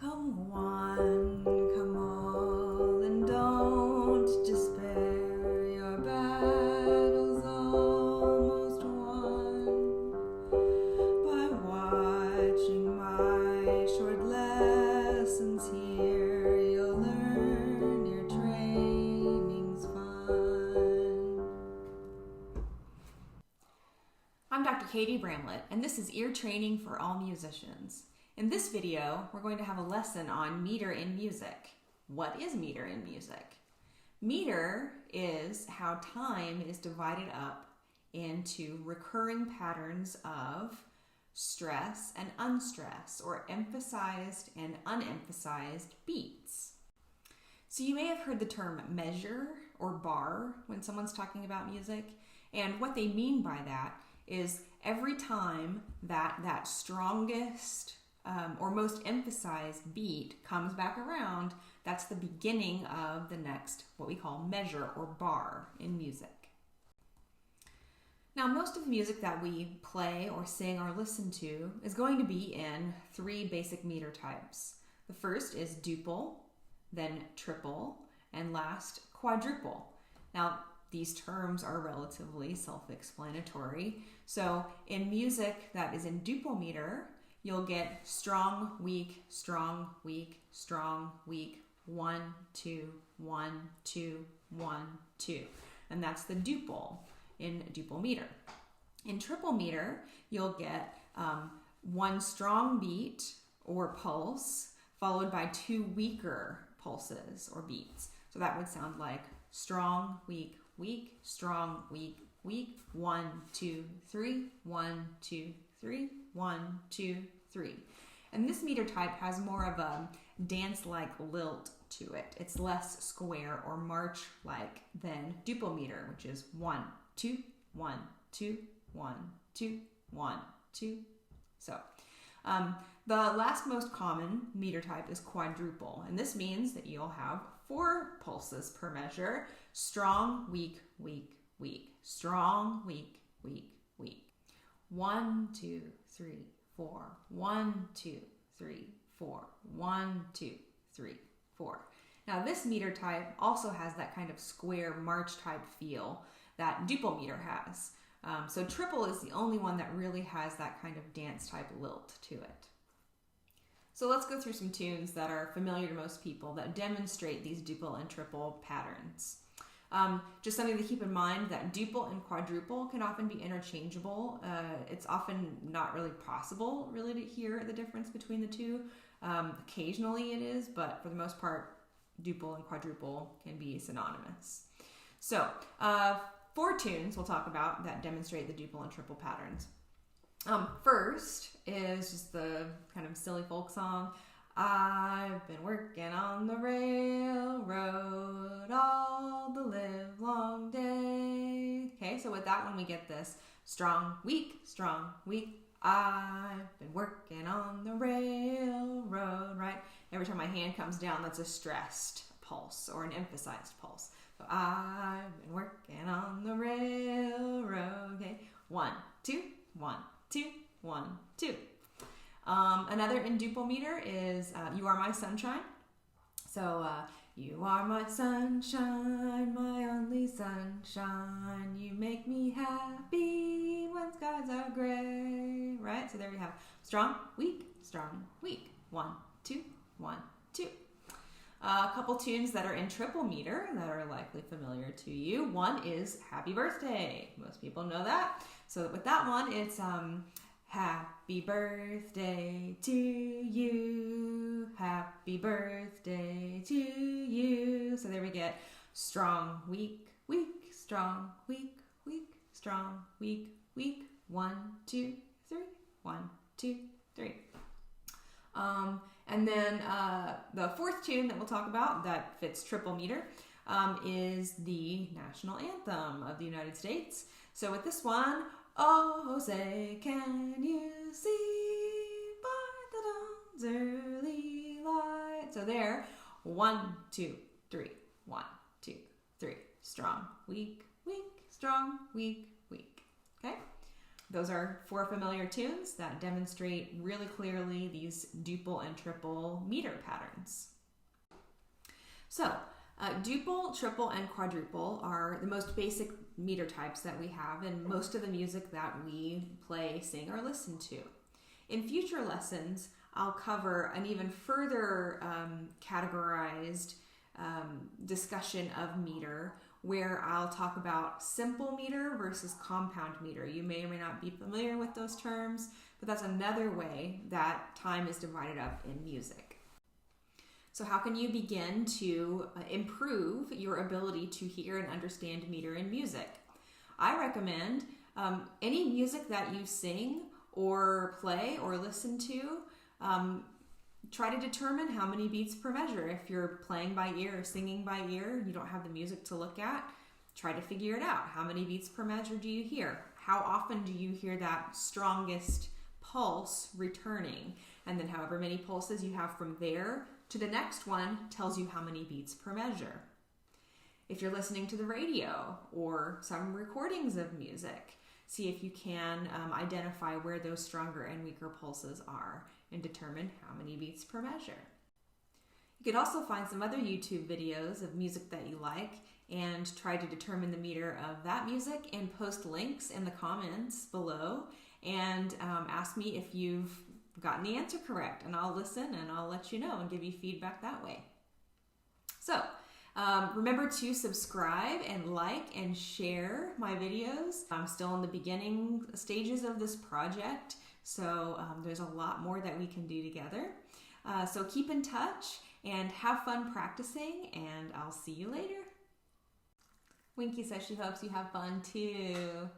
Come one, come all, and don't despair. Your battle's almost won. By watching my short lessons here, you'll learn your training's fun. I'm Dr. Katie Bramlett, and this is Ear Training for All Musicians. In this video, we're going to have a lesson on meter in music. What is meter in music? Meter is how time is divided up into recurring patterns of stress and unstress, or emphasized and unemphasized beats. So you may have heard the term measure or bar when someone's talking about music, and what they mean by that is every time that strongest or most emphasized beat comes back around, that's the beginning of the next, what we call measure or bar in music. Now, most of the music that we play or sing or listen to is going to be in three basic meter types. The first is duple, then triple, and last quadruple. Now, these terms are relatively self-explanatory. So in music that is in duple meter, you'll get strong, weak, strong, weak, strong, weak, 1, 2, 1, 2, 1, 2. And that's the duple in duple meter. In triple meter, you'll get one strong beat or pulse followed by two weaker pulses or beats. So that would sound like strong, weak, weak, strong, weak, weak, 1, 2, 3, 1, 2, 3, 1, 2, 3. And this meter type has more of a dance-like lilt to it. It's less square or march-like than duple meter, which is 1, 2, 1, 2, 1, 2, 1, 2. So the last most common meter type is quadruple, and this means that you'll have 4 pulses per measure: strong, weak, weak, weak, strong, weak, weak, weak. 1, 2, 3, 4. 1, 2, 3, 4. 1, 2, 3, 4. Now this meter type also has that kind of square march type feel that duple meter has. So triple is the only one that really has that kind of dance type lilt to it. So let's go through some tunes that are familiar to most people that demonstrate these duple and triple patterns. Just something to keep in mind that duple and quadruple can often be interchangeable. It's often not really possible really to hear the difference between the two. Occasionally it is, but for the most part, duple and quadruple can be synonymous. So 4 tunes we'll talk about that demonstrate the duple and triple patterns. First is just the kind of silly folk song. I've been working on the railroad all the livelong day. Okay, so with that one we get this strong, weak, strong, weak. I've been working on the railroad, right? Every time my hand comes down, that's a stressed pulse or an emphasized pulse. So I've been working on the railroad. Okay, 1, 2, 1, 2, 1, 2. Another in duple meter is You Are My Sunshine. So you are my sunshine, my only sunshine. You make me happy when skies are gray. Right? So there we have strong, weak, 1, 2, 1, 2. A couple tunes that are in triple meter that are likely familiar to you. One is Happy Birthday. Most people know that. So with that one, it's happy birthday to you. Happy birthday to you. So there we get strong, weak, weak, strong, weak, weak, strong, weak, weak. 1, 2, 3. 1, 2, 3. And then the 4th tune that we'll talk about that fits triple meter is the national anthem of the United States. So with this one, oh, say, can you see by the dawn's early light? So there, 1, 2, 3, 1, 2, 3. Strong, weak, weak, strong, weak, weak. Okay? Those are 4 familiar tunes that demonstrate really clearly these duple and triple meter patterns. So, duple, triple, and quadruple are the most basic meter types that we have in most of the music that we play, sing, or listen to. In future lessons, I'll cover an even further categorized discussion of meter, where I'll talk about simple meter versus compound meter. You may or may not be familiar with those terms, but that's another way that time is divided up in music. So how can you begin to improve your ability to hear and understand meter in music? I recommend any music that you sing or play or listen to, try to determine how many beats per measure. If you're playing by ear or singing by ear, you don't have the music to look at, try to figure it out. How many beats per measure do you hear? How often do you hear that strongest pulse returning? And then however many pulses you have from there to the next one tells you how many beats per measure. If you're listening to the radio or some recordings of music, see if you can identify where those stronger and weaker pulses are and determine how many beats per measure. You could also find some other YouTube videos of music that you like and try to determine the meter of that music and post links in the comments below and ask me if you've gotten the answer correct, and I'll listen and I'll let you know and give you feedback that way. So remember to subscribe and like and share my videos. I'm still in the beginning stages of this project, so there's a lot more that we can do together. So keep in touch and have fun practicing, and I'll see you later. Winky says she hopes you have fun too.